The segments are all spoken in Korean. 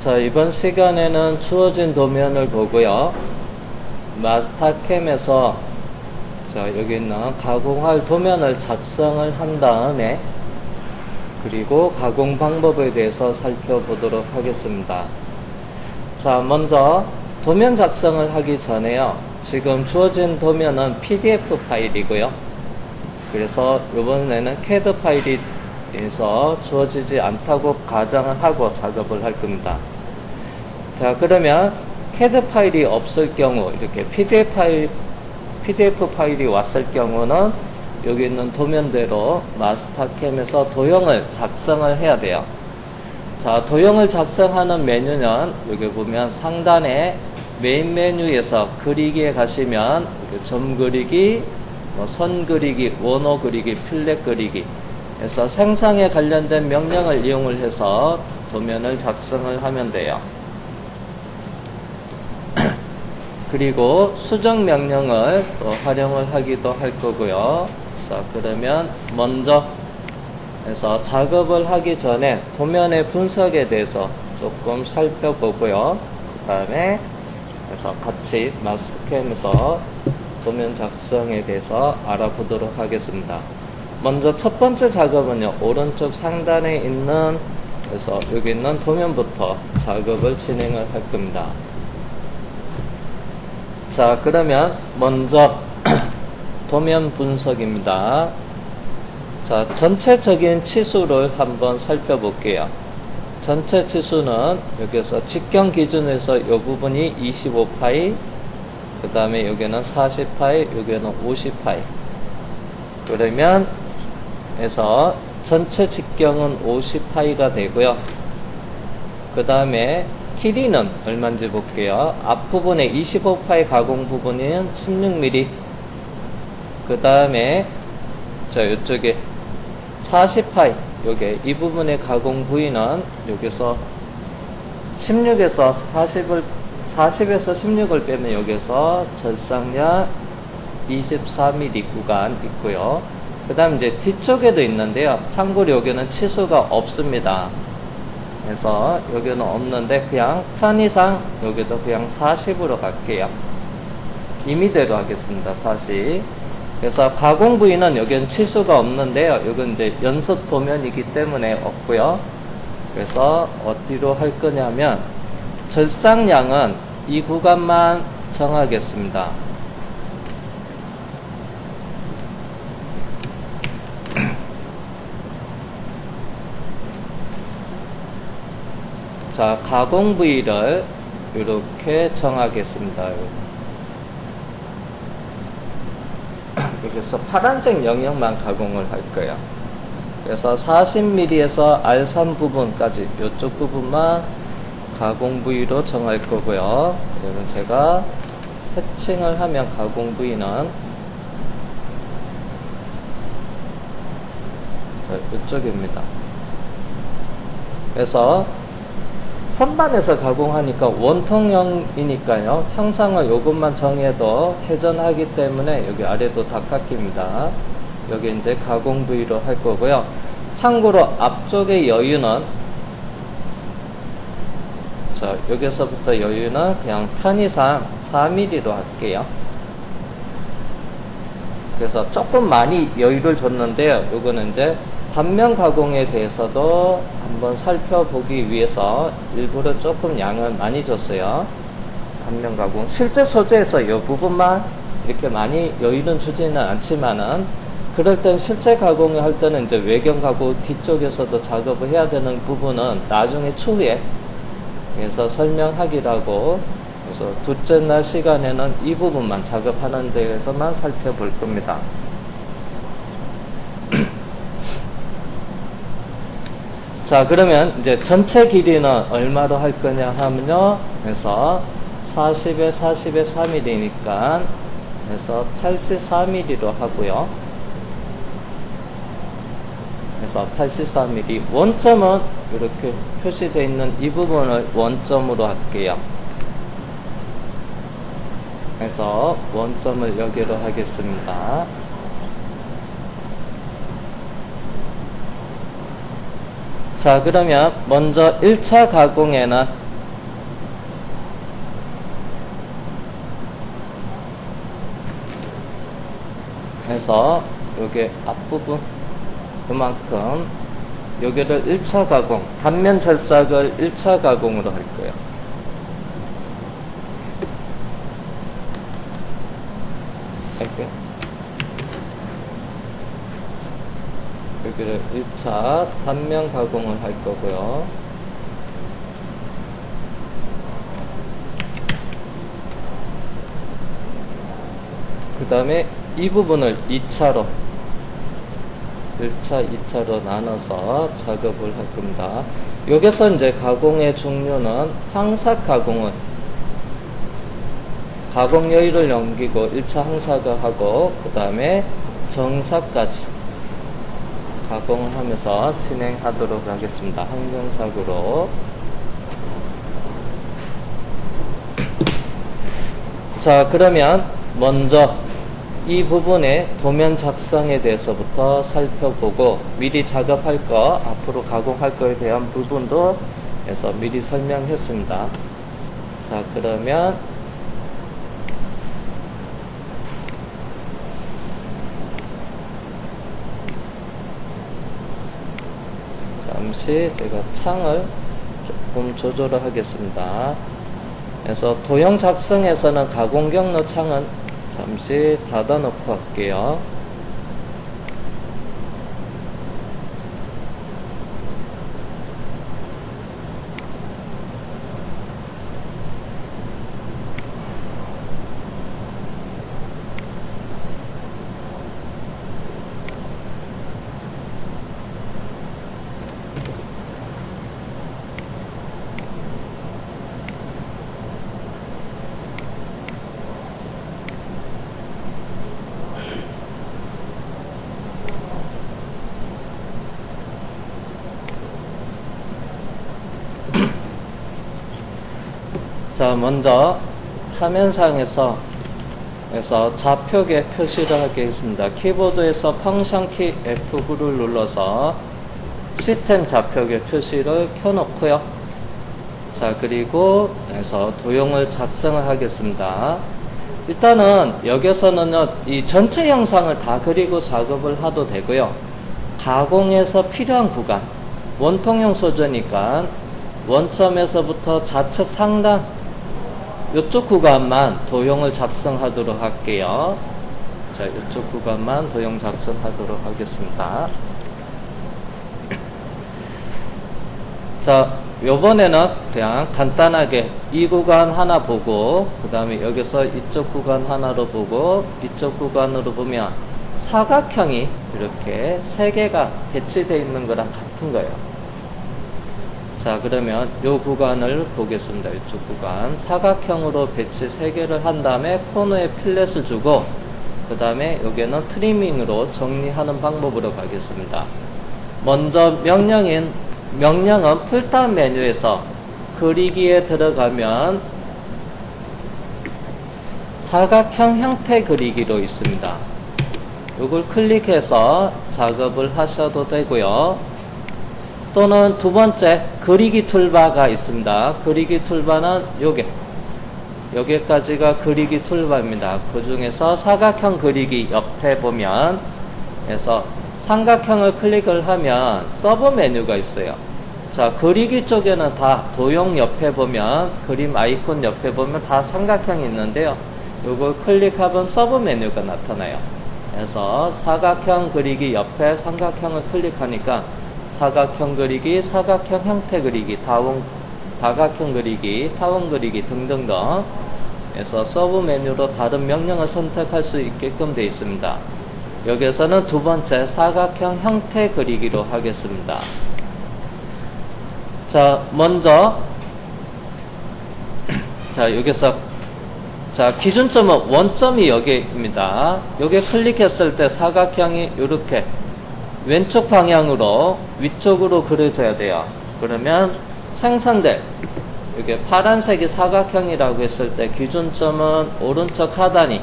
자, 이번 시간에는 주어진 도면을 보고요. 마스터캠에서 자, 여기 있는 가공할 도면을 작성을 한 다음에 그리고 가공 방법에 대해서 살펴보도록 하겠습니다. 자, 먼저 도면 작성을 하기 전에요. 지금 주어진 도면은 PDF 파일이고요. 그래서 이번에는 CAD 파일에서 주어지지 않다고 가정을 하고 작업을 할 겁니다. 자, 그러면 CAD 파일이 없을 경우, 이렇게 PDF 파일이 왔을 경우는 여기 있는 도면대로 마스터캠에서 도형을 작성을 해야 돼요. 자, 도형을 작성하는 메뉴는 여기 보면 상단에 메인 메뉴에서 그리기에 가시면 점 그리기, 선 그리기, 원호 그리기, 필렛 그리기 해서 생성에 관련된 명령을 이용을 해서 도면을 작성을 하면 돼요. 그리고 수정 명령을 또 활용을 하기도 할 거고요. 자, 그러면 먼저 해서 작업을 하기 전에 도면의 분석에 대해서 조금 살펴보고요. 그 다음에 그래서 같이 마스터캠에서 도면 작성에 대해서 알아보도록 하겠습니다. 먼저 첫 번째 작업은요, 오른쪽 상단에 있는 그래서 여기 있는 도면부터 작업을 진행을 할 겁니다. 자, 그러면 먼저 도면 분석입니다. 자, 전체적인 치수를 한번 살펴볼게요. 전체 치수는 여기서 직경 기준에서 이 부분이 25파이, 그 다음에 여기는 40파이, 여기는 50파이. 그러면 해서 전체 직경은 50파이가 되고요. 그 다음에 길이는 얼마인지 볼게요. 앞부분에 25파이 가공 부분은 16mm. 그 다음에 자, 이쪽에 40파이, 요게 이 부분의 가공 부위는 여기서 16에서 40에서 16을 빼면 여기서 절상량 24mm 구간 있고요. 그 다음 이제 뒤쪽에도 있는데요. 참고로 여기는 치수가 없습니다. 그래서 여기는 없는데 그냥 편의상 여기도 그냥 40으로 갈게요. 임의대로 하겠습니다. 40. 그래서 가공 부위는 여기는 치수가 없는데요. 여기는 이제 연습 도면이기 때문에 없고요. 그래서 어디로 할 거냐면 절상량은 이 구간만 정하겠습니다. 자, 가공 부위를 이렇게 정하겠습니다. 여기서 파란색 영역만 가공을 할 거예요. 그래서 40mm에서 R3 부분까지 이쪽 부분만 가공 부위로 정할 거고요. 그러면 제가 해칭을 하면 가공 부위는 자, 이쪽입니다. 그래서 선반에서 가공하니까 원통형이니까요. 형상을 요것만 정해도 회전하기 때문에 여기 아래도 다 깎입니다. 여기 이제 가공 부위로 할 거고요. 참고로 앞쪽의 여유는 자, 여기서부터 여유는 그냥 편의상 4mm로 할게요. 그래서 조금 많이 여유를 줬는데요. 요거는 이제 단면 가공에 대해서도 한번 살펴보기 위해서 일부러 조금 양을 많이 줬어요. 단면 가공. 실제 소재에서 이 부분만 이렇게 많이 여유는 주지는 않지만은 그럴 땐 실제 가공을 할 때는 이제 외경 가공 뒤쪽에서도 작업을 해야 되는 부분은 나중에 추후에 그래서 설명하기라고 그래서 둘째 날 시간에는 이 부분만 작업하는 데에서만 살펴볼 겁니다. 자, 그러면 이제 전체 길이는 얼마로 할 거냐 하면요. 그래서 40에 40에 3mm니까 그래서 84mm로 하고요. 그래서 84mm. 원점은 이렇게 표시되어 있는 이 부분을 원점으로 할게요. 그래서 원점을 여기로 하겠습니다. 자, 그러면 먼저 1차 가공에는 해서 요게 앞부분 요만큼 여기를 1차 가공, 단면 절삭을 1차 가공으로 할 거예요. 할게요. 여기를 1차 단면 가공을 할 거고요. 그 다음에 이 부분을 2차로 1차, 2차로 나눠서 작업을 할 겁니다. 여기서 이제 가공의 종류는 항삭 가공은 가공 여유를 넘기고 1차 항삭을 하고 그 다음에 정삭까지 가공을 하면서 진행하도록 하겠습니다. 항정삭으로. 자, 그러면 먼저 이 부분의 도면 작성에 대해서부터 살펴보고 미리 작업할 거, 앞으로 가공할 거에 대한 부분도 해서 미리 설명했습니다. 자, 그러면 잠시 제가 창을 조금 조절을 하겠습니다. 그래서 도형 작성에서는 가공 경로 창은 잠시 닫아놓고 할게요. 자, 먼저 화면상에서 좌표계 표시를 하겠습니다. 키보드에서 펑션 키 F9를 눌러서 시스템 좌표계 표시를 켜놓고요. 자, 그리고 도형을 작성을 하겠습니다. 일단은 여기서는 이 전체 영상을 다 그리고 작업을 해도 되고요. 가공에서 필요한 구간, 원통형 소재니까 원점에서부터 좌측 상단 이쪽 구간만 도형을 작성하도록 할게요. 자, 이쪽 구간만 도형 작성하도록 하겠습니다. 자, 요번에는 그냥 간단하게 이 구간 하나 보고 그 다음에 여기서 이쪽 구간 하나로 보고 이쪽 구간으로 보면 사각형이 이렇게 3개가 배치되어 있는 거랑 같은 거예요. 자, 그러면 요 구간을 보겠습니다. 이쪽 구간 사각형으로 배치 3개를 한 다음에 코너에 필렛을 주고 그 다음에 여기는 트리밍으로 정리하는 방법으로 가겠습니다. 먼저 명령은 풀다운 메뉴에서 그리기에 들어가면 사각형 형태 그리기로 있습니다. 이걸 클릭해서 작업을 하셔도 되고요. 또는 두 번째 그리기 툴바가 있습니다. 그리기 툴바는 여기까지가 그리기 툴바입니다. 그 중에서 사각형 그리기 옆에 보면 삼각형을 클릭을 하면 서브 메뉴가 있어요. 자, 그리기 쪽에는 다 도형 옆에 보면 그림 아이콘 옆에 보면 다 삼각형이 있는데요. 이걸 클릭하면 서브 메뉴가 나타나요. 그래서 사각형 그리기 옆에 삼각형을 클릭하니까 사각형 그리기, 사각형 형태 그리기, 다각형 그리기, 타원 그리기 등등등 그래서 서브 메뉴로 다른 명령을 선택할 수 있게끔 되어 있습니다. 여기에서는 두 번째 사각형 형태 그리기로 하겠습니다. 자, 먼저 자, 여기서 기준점은 원점이 여기입니다. 여기에 클릭했을 때 사각형이 이렇게 왼쪽 방향으로 위쪽으로 그려져야 돼요. 그러면 생성될 이게 파란색이 사각형이라고 했을 때 기준점은 오른쪽 하단이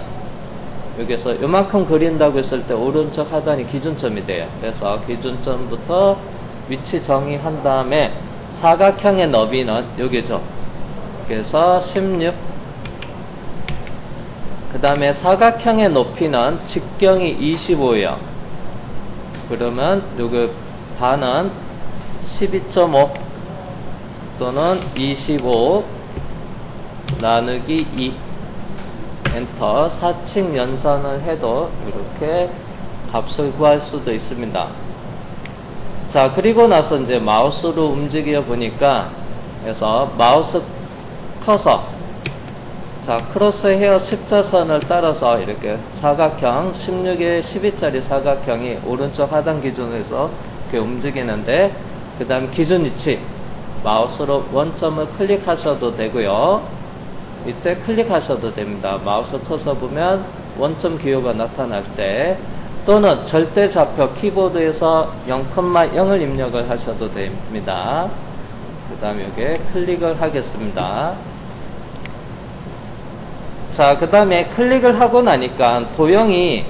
여기서 요만큼 그린다고 했을 때 오른쪽 하단이 기준점이 돼요. 그래서 기준점부터 위치 정의한 다음에 사각형의 너비는 여기죠. 그래서 16 그 다음에 사각형의 높이는 직경이 25예요. 그러면 요거 반은 12.5 또는 25 나누기 2 엔터. 사칙 연산을 해도 이렇게 값을 구할 수도 있습니다. 자, 그리고 나서 이제 마우스로 움직여 보니까, 그래서 마우스 커서, 자, 크로스 헤어 십자선을 따라서 이렇게 사각형, 16에 12짜리 사각형이 오른쪽 하단 기준에서 이렇게 움직이는데, 그 다음 기준 위치, 마우스로 원점을 클릭하셔도 되고요. 이때 클릭하셔도 됩니다. 마우스 커서 보면 원점 기호가 나타날 때, 또는 절대좌표 키보드에서 0,0을 입력을 하셔도 됩니다. 그 다음에 여기에 클릭을 하겠습니다. 자, 그 다음에 클릭을 하고 나니까 도형이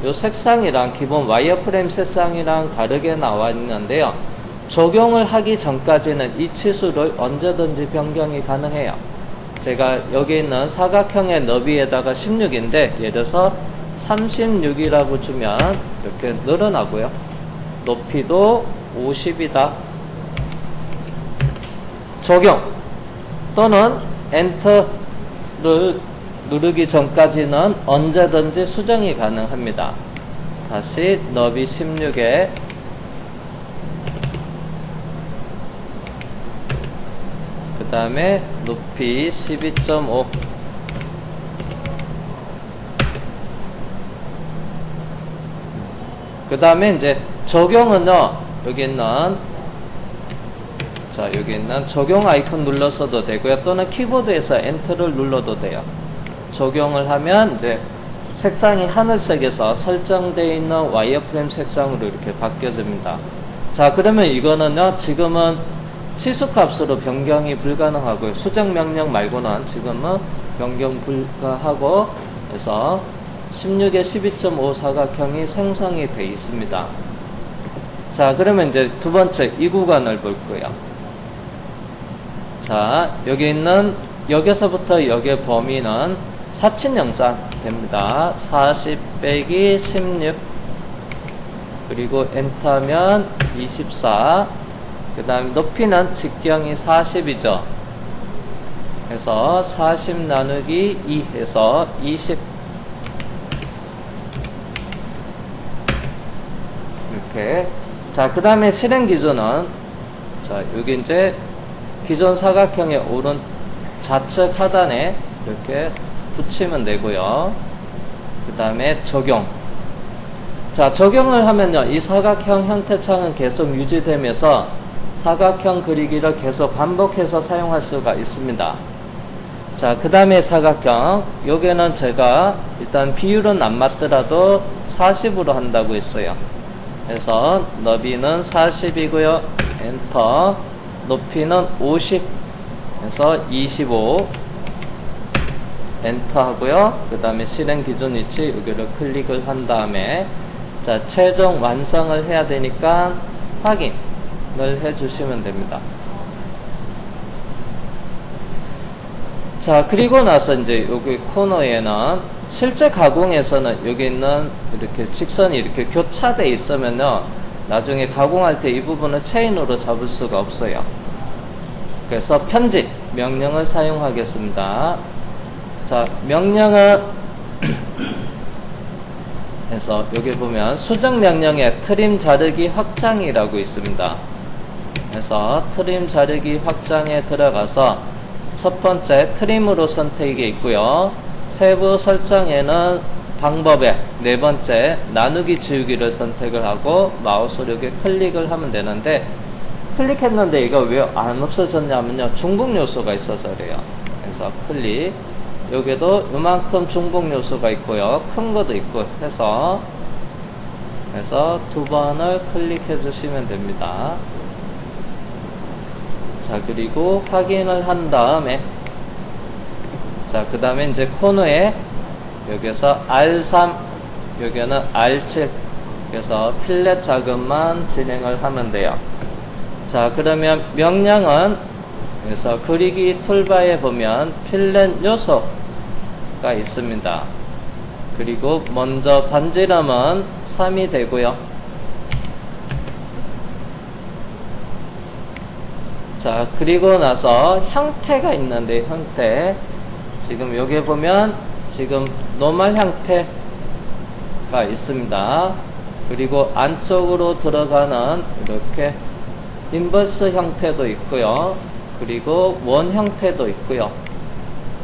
요 색상이랑 기본 와이어프레임 색상이랑 다르게 나와 있는데요. 적용을 하기 전까지는 이 치수를 언제든지 변경이 가능해요. 제가 여기 있는 사각형의 너비에다가 16인데 예를 들어서 36이라고 주면 이렇게 늘어나고요. 높이도 50이다. 적용 또는 엔터를 누르기 전까지는 언제든지 수정이 가능합니다. 다시 너비 16에 그 다음에 높이 12.5 그 다음에 이제 적용은요, 여기 있는 적용 아이콘 눌러서도 되고요. 또는 키보드에서 엔터를 눌러도 돼요. 적용을 하면 이제 색상이 하늘색에서 설정되어 있는 와이어프레임 색상으로 이렇게 바뀌어집니다. 자, 그러면 이거는요, 지금은 치수값으로 변경이 불가능하고요. 수정 명령 말고는 지금은 변경 불가하고, 그래서 16에 12.5 사각형이 생성이 되어 있습니다. 자, 그러면 이제 두 번째 이 구간을 볼 거예요. 자, 여기 있는 여기서부터 여기의 범위는 사칙 연산 됩니다. 40 빼기 16 그리고 엔터하면 24 그 다음에 높이는 직경이 40이죠. 그래서 40 나누기 2 해서 20 이렇게. 자, 그 다음에 실행 기준은, 자, 여기 이제 기존 사각형의 오른 좌측 하단에 이렇게 붙이면 되고요. 그 다음에 적용. 자, 적용을 하면요, 이 사각형 형태창은 계속 유지되면서 사각형 그리기를 계속 반복해서 사용할 수가 있습니다. 자, 그 다음에 사각형. 여기는 제가 일단 비율은 안 맞더라도 40으로 한다고 했어요. 그래서 너비는 40이고요. 엔터. 높이는 50. 그래서 25. 엔터 하고요. 그 다음에 실행 기준 위치 여기를 클릭을 한 다음에, 자, 최종 완성을 해야 되니까 확인을 해 주시면 됩니다. 자, 그리고 나서 이제 여기 코너에는 실제 가공에서는 여기 있는 이렇게 직선이 이렇게 교차되어 있으면요, 나중에 가공할 때 이 부분을 체인으로 잡을 수가 없어요. 그래서 편집 명령을 사용하겠습니다. 자, 명령을 해서 여기 보면 수정 명령에 트림 자르기 확장이라고 있습니다. 그래서 트림 자르기 확장에 들어가서 첫 번째 트림으로 선택이 있고요. 세부 설정에는 방법에 네 번째 나누기 지우기를 선택을 하고 마우스로 이렇게 클릭을 하면 되는데, 클릭했는데 이거 왜 안 없어졌냐면요, 중복 요소가 있어서 그래요. 그래서 클릭. 여기도 이만큼 중복 요소가 있고요, 큰 것도 있고 해서 두 번을 클릭해 주시면 됩니다. 자, 그리고 확인을 한 다음에, 자, 그 다음에 이제 코너에 여기서 R3, 여기는 R7, 그래서 필렛 작업만 진행을 하면 돼요. 자, 그러면 명령은, 그래서 그리기 툴바에 보면 필렛 요소 있습니다. 그리고 먼저 반지름은 3이 되고요. 자, 그리고 나서 형태가 있는데, 형태. 지금 여기 보면 지금 노멀 형태가 있습니다. 그리고 안쪽으로 들어가는 이렇게 인버스 형태도 있고요. 그리고 원 형태도 있고요.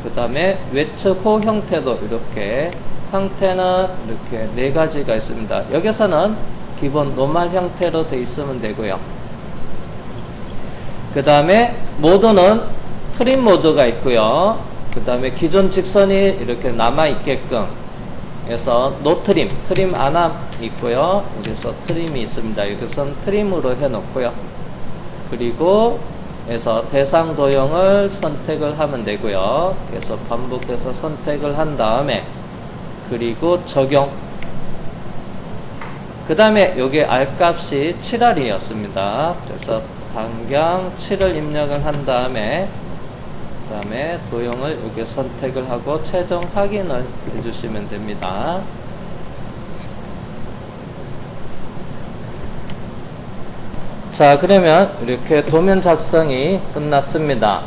그 다음에 외측 호 형태도 이렇게 형태는 이렇게 4가지가 있습니다. 여기서는 기본 노멀 형태로 되어 있으면 되고요. 그 다음에 모드는 트림 모드가 있고요. 그 다음에 기존 직선이 이렇게 남아있게끔 해서 노 트림, 트림 안함 있고요. 여기서 트림이 있습니다. 여기서는 트림으로 해놓고요. 그리고 해서 대상 도형을 선택을 하면 되고요. 그래서 반복해서 선택을 한 다음에 그리고 적용. 그 다음에 여기 R값이 7R이었습니다. 그래서 반경 7을 입력을 한 다음에 그 다음에 도형을 여기 선택을 하고 최종 확인을 해주시면 됩니다. 자, 그러면 이렇게 도면 작성이 끝났습니다.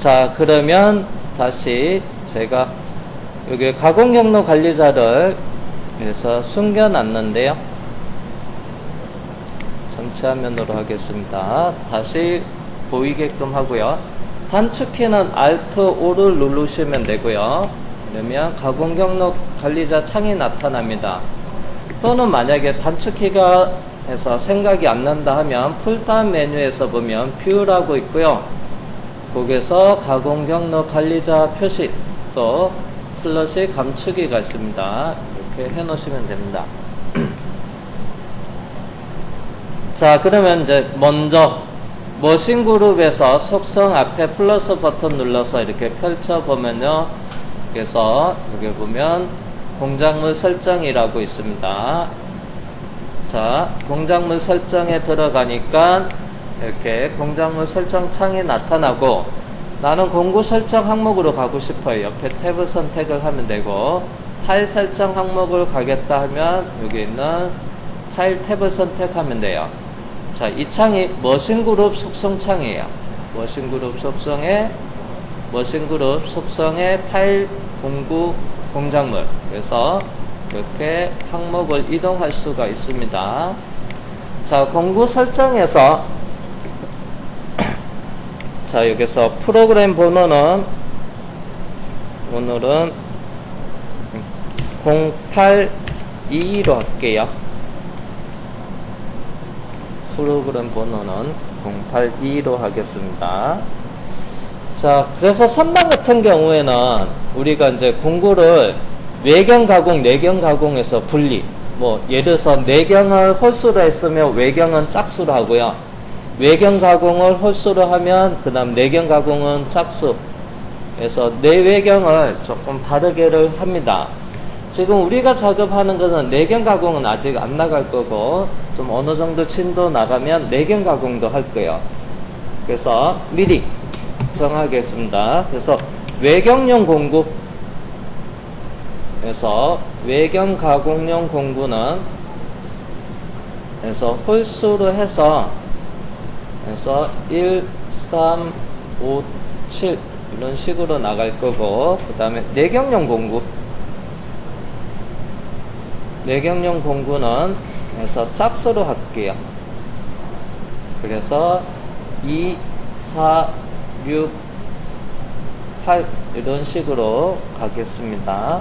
자, 그러면 다시 제가 여기 가공 경로 관리자를 그래서 숨겨놨는데요. 전체 화면으로 하겠습니다. 다시 보이게끔 하고요. 단축키는 Alt 5를 누르시면 되고요. 그러면 가공 경로 관리자 창이 나타납니다. 또는 만약에 단축키가 해서 생각이 안 난다 하면 풀다운 메뉴에서 보면 뷰라고 있고요. 거기서 가공 경로 관리자 표시 또 슬러시 감추기가 있습니다. 이렇게 해 놓으시면 됩니다. 자, 그러면 이제 먼저 머신 그룹에서 속성 앞에 플러스 버튼 눌러서 이렇게 펼쳐 보면요. 그래서 여기 보면 공작물 설정이라고 있습니다. 자, 공작물 설정에 들어가니까 이렇게 공작물 설정 창이 나타나고 나는 공구 설정 항목으로 가고 싶어요. 옆에 탭을 선택을 하면 되고 파일 설정 항목을 가겠다 하면 여기 있는 파일 탭을 선택하면 돼요. 자, 이 창이 머신그룹 속성 창이에요. 머신그룹 속성의 파일 공구 공작물. 그래서 이렇게 항목을 이동할 수가 있습니다. 자, 공구 설정에서 자, 여기서 프로그램 번호는 오늘은 082로 할게요. 프로그램 번호는 082로 하겠습니다. 자, 그래서 3번 같은 경우에는 우리가 이제 공구를 외경 가공, 내경 가공에서 분리. 뭐, 예를 들어서 내경을 홀수로 했으면 외경은 짝수로 하고요. 외경 가공을 홀수로 하면, 그 다음 내경 가공은 짝수. 그래서 내외경을 조금 다르게를 합니다. 지금 우리가 작업하는 것은 내경 가공은 아직 안 나갈 거고, 좀 어느 정도 진도 나가면 내경 가공도 할 거예요. 그래서 미리 정하겠습니다. 그래서 외경용 공구, 그래서 외경 가공용 공구는 그래서 홀수로 해서 1, 3, 5, 7 이런 식으로 나갈 거고, 그 다음에 내경용 공구는 그래서 짝수로 할게요. 그래서 2, 4, 6, 8 이런 식으로 가겠습니다.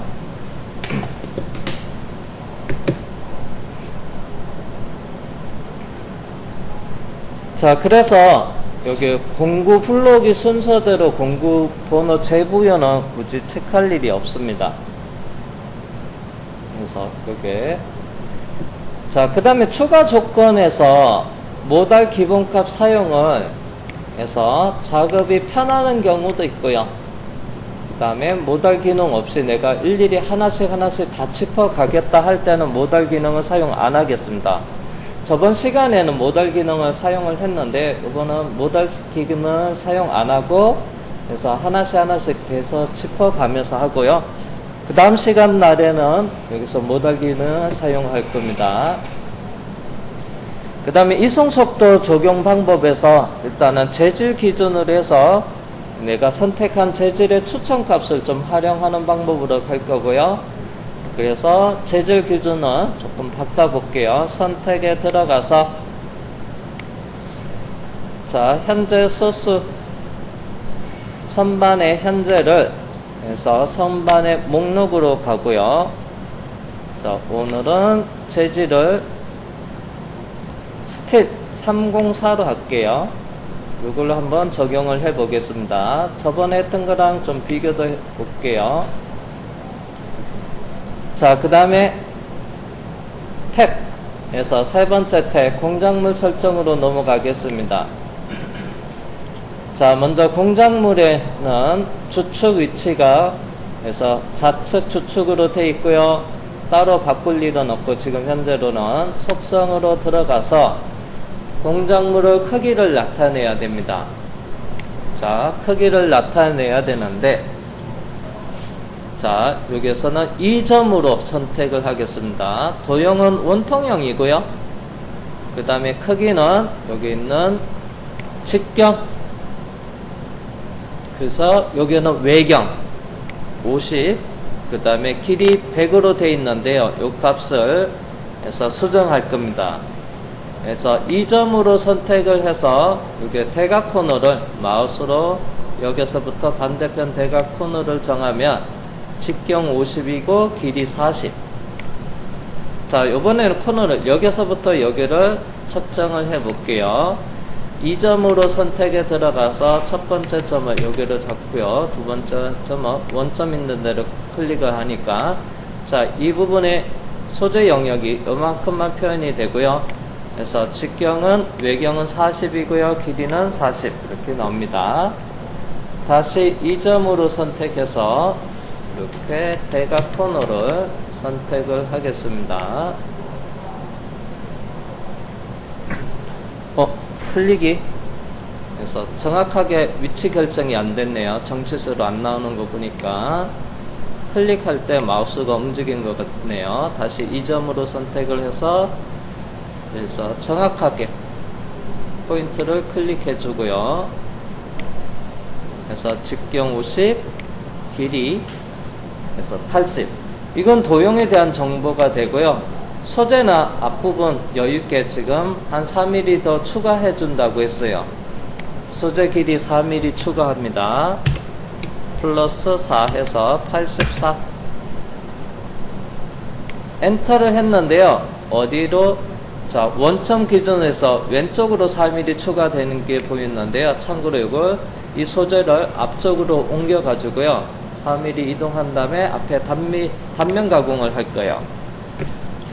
자, 그래서 여기 공구 블록이 순서대로 공구 번호 재부여는 굳이 체크할 일이 없습니다. 그래서 여기 자, 그 다음에 추가 조건에서 모달 기본값 사용을 해서 작업이 편하는 경우도 있고요. 그 다음에 모달 기능 없이 내가 일일이 하나씩 다 짚어 가겠다 할 때는 모달 기능을 사용 안 하겠습니다. 저번 시간에는 모달 기능을 사용을 했는데 이거는 모달 기능을 사용 안 하고 그래서 하나씩 하나씩 돼서 짚어가면서 하고요. 그 다음 시간 날에는 여기서 모달기는 사용할 겁니다. 그 다음에 이송속도 적용 방법에서 일단은 재질 기준으로 해서 내가 선택한 재질의 추천값을 좀 활용하는 방법으로 갈 거고요. 그래서 재질 기준은 조금 바꿔볼게요. 선택에 들어가서 자, 현재 소스 선반의 현재를 해서 선반의 목록으로 가고요. 자, 오늘은 재질을 스틸 304로 할게요. 이걸로 한번 적용을 해 보겠습니다. 저번에 했던 거랑 좀 비교도 해 볼게요. 자, 그 다음에 탭에서 세 번째 탭 공작물 설정으로 넘어가겠습니다. 자, 먼저 공작물에는 주축 위치가 해서 좌측 주축으로 되어 있고요. 따로 바꿀 일은 없고 지금 현재로는 속성으로 들어가서 공작물의 크기를 나타내야 됩니다. 자, 크기를 나타내야 되는데 자, 여기에서는 2점으로 선택을 하겠습니다. 도형은 원통형이고요. 그 다음에 크기는 여기 있는 직경, 그래서 여기는 외경 50, 그 다음에 길이 100으로 되어 있는데요. 이 값을 해서 수정할 겁니다. 그래서 2점으로 선택을 해서 여기 대각 코너를 마우스로 여기서부터 반대편 대각 코너를 정하면 직경 50이고 길이 40. 자, 이번에는 코너를 여기서부터 여기를 측정을 해 볼게요. 2점으로 선택에 들어가서 첫 번째 점을 여기를 잡고요. 두 번째 점은 원점 있는 데를 클릭을 하니까 자, 이 부분의 소재 영역이 요만큼만 표현이 되고요. 그래서 직경은 외경은 40이고요. 길이는 40 이렇게 나옵니다. 다시 2점으로 선택해서 이렇게 대각 코너를 선택을 하겠습니다. 클릭이 그래서 정확하게 위치 결정이 안 됐네요. 정치수로 안 나오는 거 보니까 클릭할 때 마우스가 움직인 것 같네요. 다시 2점으로 선택을 해서 그래서 정확하게 포인트를 클릭해 주고요. 그래서 직경 50, 길이 그래서 80. 이건 도형에 대한 정보가 되고요. 소재나 앞부분 여유있게 지금 한 4mm 더 추가해 준다고 했어요. 소재 길이 4mm 추가합니다. 플러스 4 해서 84. 엔터를 했는데요. 어디로? 자, 원점 기준에서 왼쪽으로 4mm 추가되는 게 보이는데요. 참고로 이걸 이 소재를 앞쪽으로 옮겨 가지고요. 4mm 이동한 다음에 앞에 단면 가공을 할 거예요.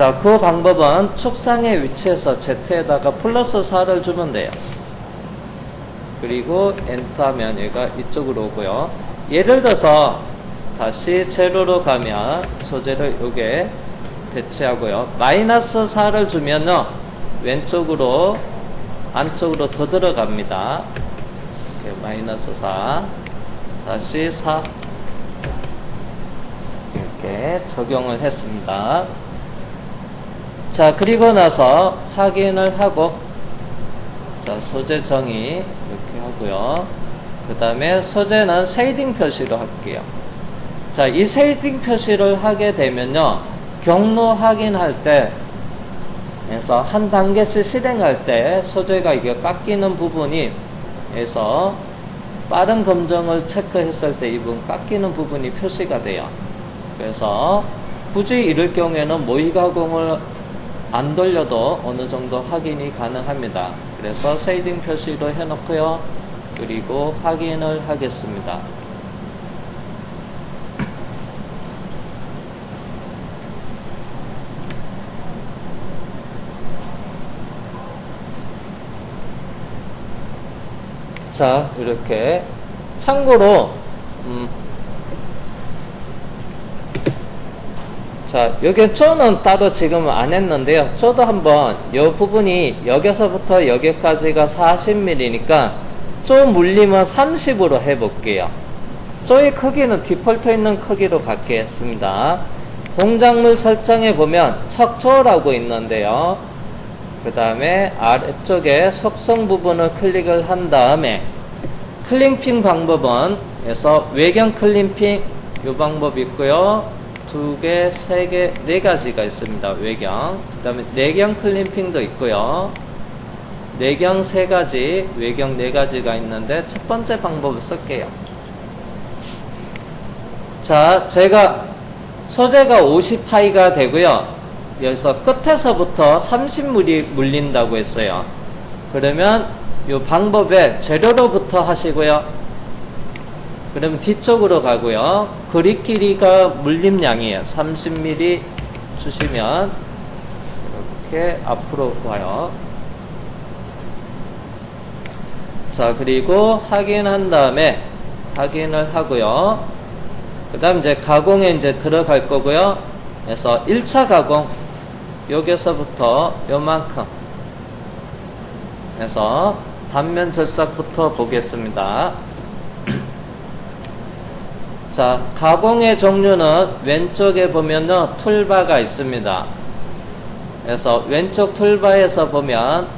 자, 그 방법은 축상의 위치에서 Z에다가 플러스 4를 주면 돼요. 그리고 엔터 하면 얘가 이쪽으로 오고요. 예를 들어서 다시 제로로 가면 소재를 요게 대체하고요. 마이너스 4를 주면요. 왼쪽으로 안쪽으로 더 들어갑니다. 이렇게 마이너스 4 다시 4 이렇게 적용을 했습니다. 자, 그리고 나서 확인을 하고 자, 소재 정의 이렇게 하고요. 그 다음에 소재는 쉐이딩 표시로 할게요. 자, 이 쉐이딩 표시를 하게 되면요. 경로 확인할 때 에서 한 단계씩 실행할 때 소재가 이게 깎이는 부분이 에서 빠른 검정을 체크했을 때 이 부분 깎이는 부분이 표시가 돼요. 그래서 굳이 이럴 경우에는 모의 가공을 안 돌려도 어느 정도 확인이 가능합니다. 그래서 쉐이딩 표시로 해놓고요. 그리고 확인을 하겠습니다. 자, 이렇게 참고로 자, 여기 쪼는 따로 지금 안 했는데요. 쪼도 한번 이 부분이 여기서부터 여기까지가 40mm니까 쪼 물림은 30으로 해볼게요. 쪼의 크기는 디폴트 있는 크기로 갖게 했습니다. 동작물 설정에 보면 척조라고 있는데요. 그 다음에 아래쪽에 속성 부분을 클릭을 한 다음에 클림핑 방법은 에서 외경 클림핑 이 방법이 있고요. 2개, 3개, 4가지가 있습니다. 외경. 그 다음에 내경 클림핑도 있고요. 내경 3가지, 외경 4가지가 있는데 첫 번째 방법을 쓸게요. 자, 제가 소재가 50파이가 되고요. 여기서 끝에서부터 30mm이 물린다고 했어요. 그러면 이 방법에 재료로부터 하시고요. 그러면 뒤쪽으로 가고요. 그립 길이가 물림량이에요. 30mm 주시면 이렇게 앞으로 와요. 자, 그리고 확인한 다음에 확인을 하고요. 그 다음 이제 가공에 이제 들어갈 거고요. 그래서 1차 가공 여기서부터 요만큼 해서 단면 절삭부터 보겠습니다. 자, 가공의 종류는 왼쪽에 보면은 툴바가 있습니다. 그래서 왼쪽 툴바에서 보면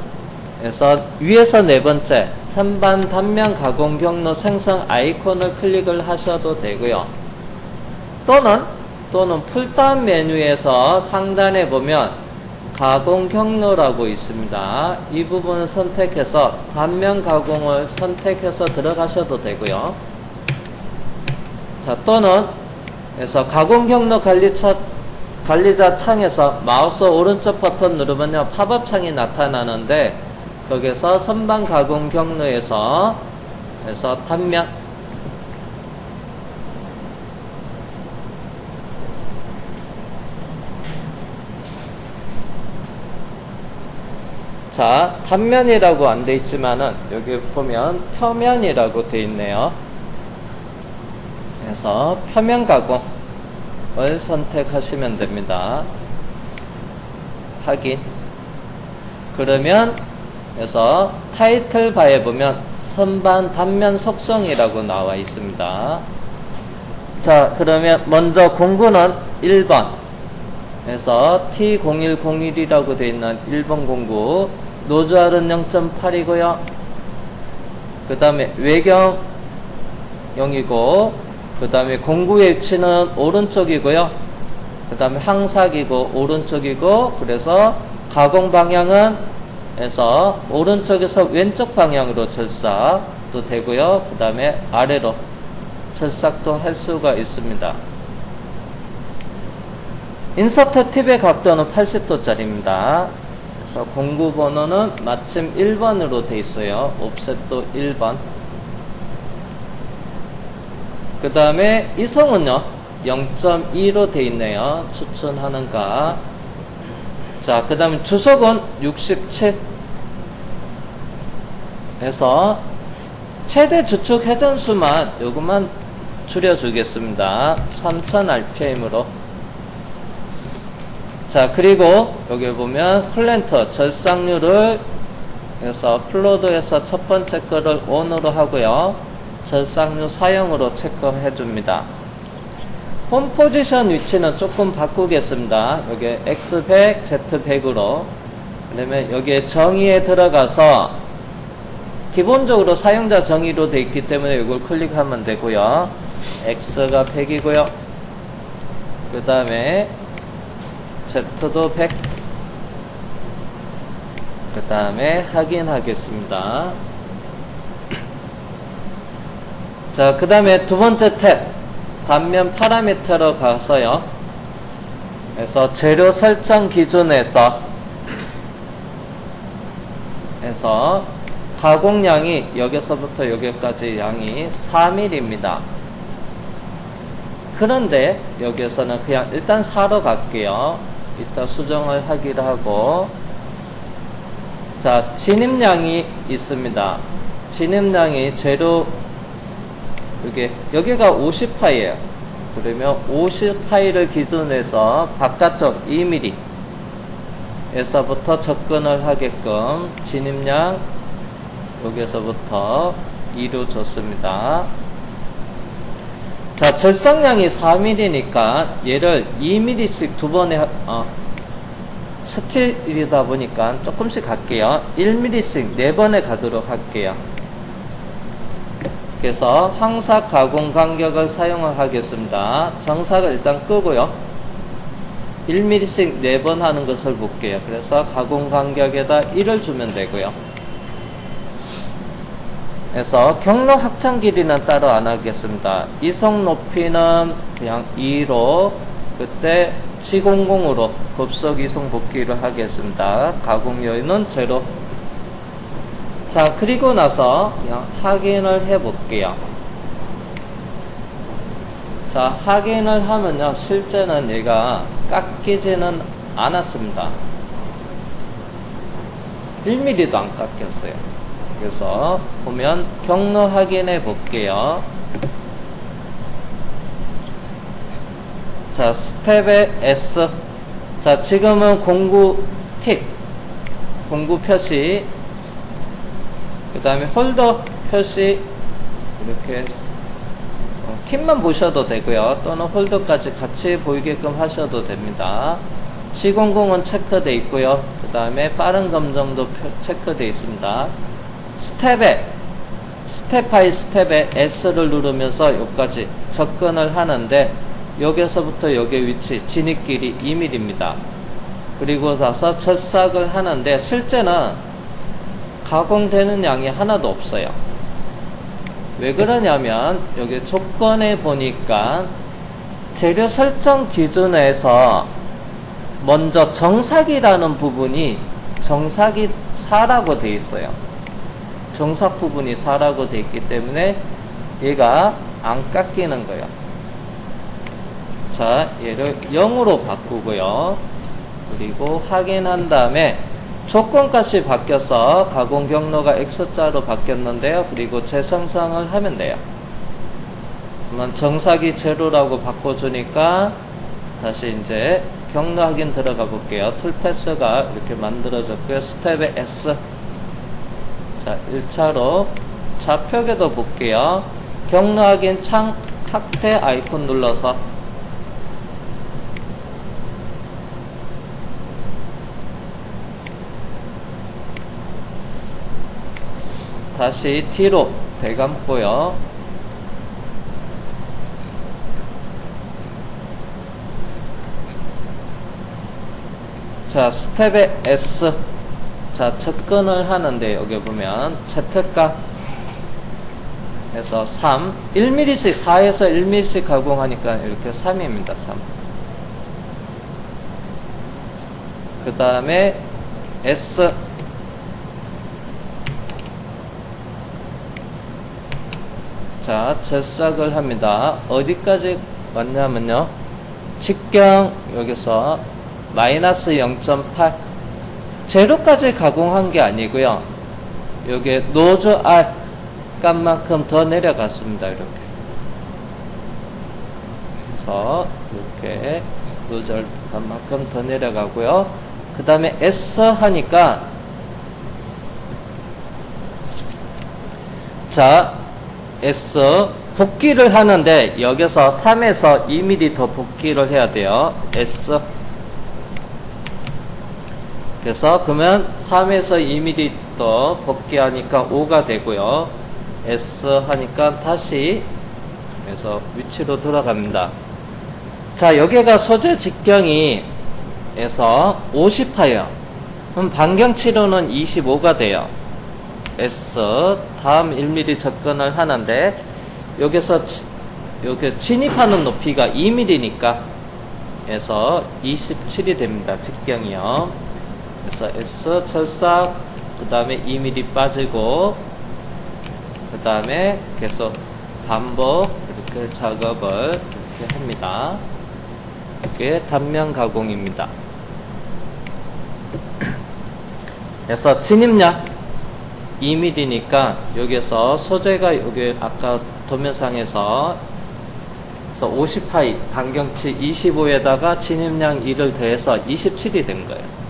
그래서 위에서 네 번째 선반 단면 가공 경로 생성 아이콘을 클릭을 하셔도 되고요. 또는 풀다운 메뉴에서 상단에 보면 가공 경로라고 있습니다. 이 부분을 선택해서 단면 가공을 선택해서 들어가셔도 되고요. 자, 또는 그래서 가공 경로 관리자 창에서 마우스 오른쪽 버튼 누르면요 팝업 창이 나타나는데 거기서 선반 가공 경로에서 그래서 단면 자, 단면이라고 안 돼 있지만은 여기 보면 표면이라고 돼 있네요. 그래서 표면 가공을 선택하시면 됩니다. 확인. 그러면 그래서 타이틀 바에 보면 선반 단면 속성이라고 나와 있습니다. 자, 그러면 먼저 공구는 1번 그래서 T0101이라고 되어 있는 1번 공구 노즐은 0.8이고요. 그 다음에 외경 0이고 그 다음에 공구의 위치는 오른쪽이고요. 그 다음에 항삭이고 오른쪽이고 그래서 가공 방향은 해서 오른쪽에서 왼쪽 방향으로 절삭도 되고요. 그 다음에 아래로 절삭도 할 수가 있습니다. 인서트 팁의 각도는 80도짜리입니다. 그래서 공구 번호는 마침 1번으로 돼 있어요. 옵셋도 1번. 그 다음에 이송은요 0.2로 돼 있네요. 추천하는가. 자, 그 다음에 주속은 67 해서 최대 주축 회전수만 요것만 줄여주겠습니다. 3000rpm으로. 자, 그리고 여기 보면 쿨렌터 절삭률을 그래서 플로드에서 첫 번째 거를 ON으로 하고요. 절삭률 사용으로 체크해 줍니다. 홈 포지션 위치는 조금 바꾸겠습니다. 여기 X100, Z100으로. 그러면 여기에 정의에 들어가서 기본적으로 사용자 정의로 되어 있기 때문에 이걸 클릭하면 되고요. X가 100이고요. 그 다음에 Z도 100. 그 다음에 확인하겠습니다. 자, 그 다음에 두 번째 탭 단면 파라미터로 가서요. 그래서 재료 설정 기준에서 가공량이 여기서부터 여기까지 양이 4mm입니다. 그런데 여기서는 그냥 일단 4로 갈게요. 이따 수정을 하기로 하고. 자, 진입량이 있습니다. 진입량이 재료 여기가 50파이에요. 그러면 50파이를 기준해서 바깥쪽 2mm 에서부터 접근을 하게끔 진입량 여기서부터 2로 줬습니다. 자, 절삭량이 4mm니까 얘를 2mm씩 두 번에 스틸이다 보니까 조금씩 갈게요. 1mm씩 4번에 가도록 할게요. 그래서 황삭 가공 간격을 사용하겠습니다. 정삭을 일단 끄고요. 1mm씩 4번 하는 것을 볼게요. 그래서 가공 간격에다 1을 주면 되고요. 그래서 경로 확장 길이는 따로 안 하겠습니다. 이속 높이는 그냥 2로 그때 G00으로 급속 이송 복귀를 하겠습니다. 가공 여유는 제로. 자, 그리고 나서 그냥 확인을 해 볼게요. 자, 확인을 하면요, 실제는 얘가 깎이지는 않았습니다. 1mm도 안 깎였어요. 그래서 보면 경로 확인해 볼게요. 자, 스텝의 S. 자, 지금은 공구 틱, 공구 표시, 그 다음에 홀더 표시, 이렇게 팁만 보셔도 되고요. 또는 홀더까지 같이 보이게끔 하셔도 됩니다. G00은 체크되어 있고요. 그 다음에 빠른 검정도 체크되어 있습니다. 스텝 바이 스텝에 S를 누르면서 여기까지 접근을 하는데, 여기서부터 여기 위치 진입길이 2mm입니다. 그리고 나서 절삭을 하는데 실제는 가공되는 양이 하나도 없어요. 왜 그러냐면 여기 조건에 보니까 재료 설정 기준에서 먼저 정삭이라는 부분이 정삭이 4라고 되어 있어요. 정삭 부분이 4라고 되어 있기 때문에 얘가 안 깎이는 거예요. 자, 얘를 0으로 바꾸고요. 그리고 확인한 다음에 조건값이 바뀌어서 가공 경로가 X자로 바뀌었는데요. 그리고 재생성을 하면 돼요. 그러면 정삭이 제로라고 바꿔주니까 다시 이제 경로 확인 들어가 볼게요. 툴패스가 이렇게 만들어졌고요. 스텝의 S. 자, 1차로 좌표계도 볼게요. 경로 확인 창 확대 아이콘 눌러서 다시 T로 대감고요. 자, 스텝의 S. 자, 접근을 하는데 여기 보면 Z가 해서 3, 1mm씩 4에서 1mm씩 가공하니까 이렇게 3입니다. 3. 그 다음에 S. 자, 절삭을 합니다. 어디까지 왔냐면요, 직경 여기서 마이너스 0.8 제로까지 가공한 게 아니고요, 여기 노즈 R 값만큼 더 내려갔습니다. 이렇게 그래서 이렇게 노즈 R 값만큼 더 내려가고요. 그 다음에 S 하니까, 자, S 복귀를 하는데 여기서 3에서 2mm 더 복귀를 해야 돼요. S. 그래서 그러면 3에서 2mm 더 복귀하니까 5가 되고요. S 하니까 다시 그래서 위치로 돌아갑니다. 자, 여기가 소재 직경이 에서 50파예요. 그럼 반경치로는 25가 돼요. S 다음 1mm 접근을 하는데 여기서 여기 진입하는 높이가 2mm니까 에서 27이 됩니다. 직경이요. 그래서 S 철삭, 그 다음에 2mm 빠지고, 그 다음에 계속 반복 이렇게 작업을 이렇게 합니다. 이게 단면 가공입니다. 그래서 진입량 2mm니까 여기서 소재가 여기 아까 도면상에서 50파이 반경치 25에다가 진입량 2를 더해서 27이 된 거예요.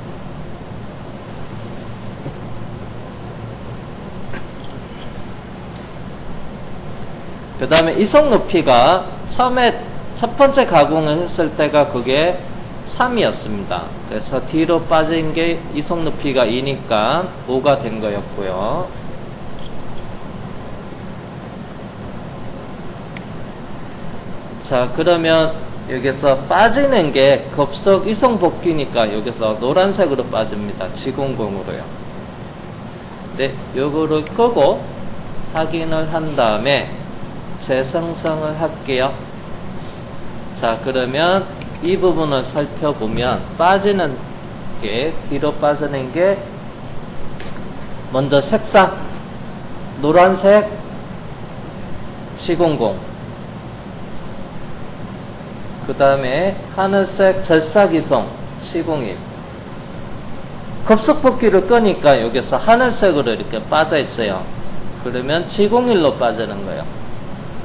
그 다음에 이속 높이가 처음에 첫 번째 가공을 했을 때가 그게 3이었습니다. 그래서 뒤로 빠진 게 이속 높이가 2니까 5가 된 거였고요. 자, 그러면 여기서 빠지는 게 급속 이속 복귀니까 여기서 노란색으로 빠집니다. G00으로요. 네, 요거를 끄고 확인을 한 다음에 재생성을 할게요. 자, 그러면 이 부분을 살펴보면 빠지는 게, 뒤로 빠지는 게 먼저 색상 노란색 G00, 그 다음에 하늘색 절삭이송 C01. 급속복귀를 끄니까 여기서 하늘색으로 이렇게 빠져 있어요. 그러면 G01로 빠지는 거예요.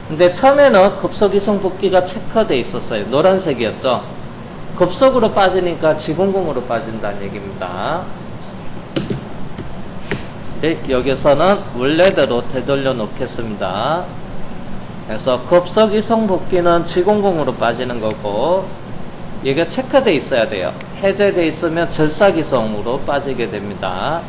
근데 처음에는 급속이송 복귀가 체크되어 있었어요. 노란색이었죠. 급속으로 빠지니까 G00으로 빠진다는 얘기입니다. 네, 여기서는 원래대로 되돌려 놓겠습니다. 그래서 급속 이송 복귀는 G00으로 빠지는 거고, 이게 체크되어 있어야 돼요. 해제되어 있으면 절삭 이송으로 빠지게 됩니다.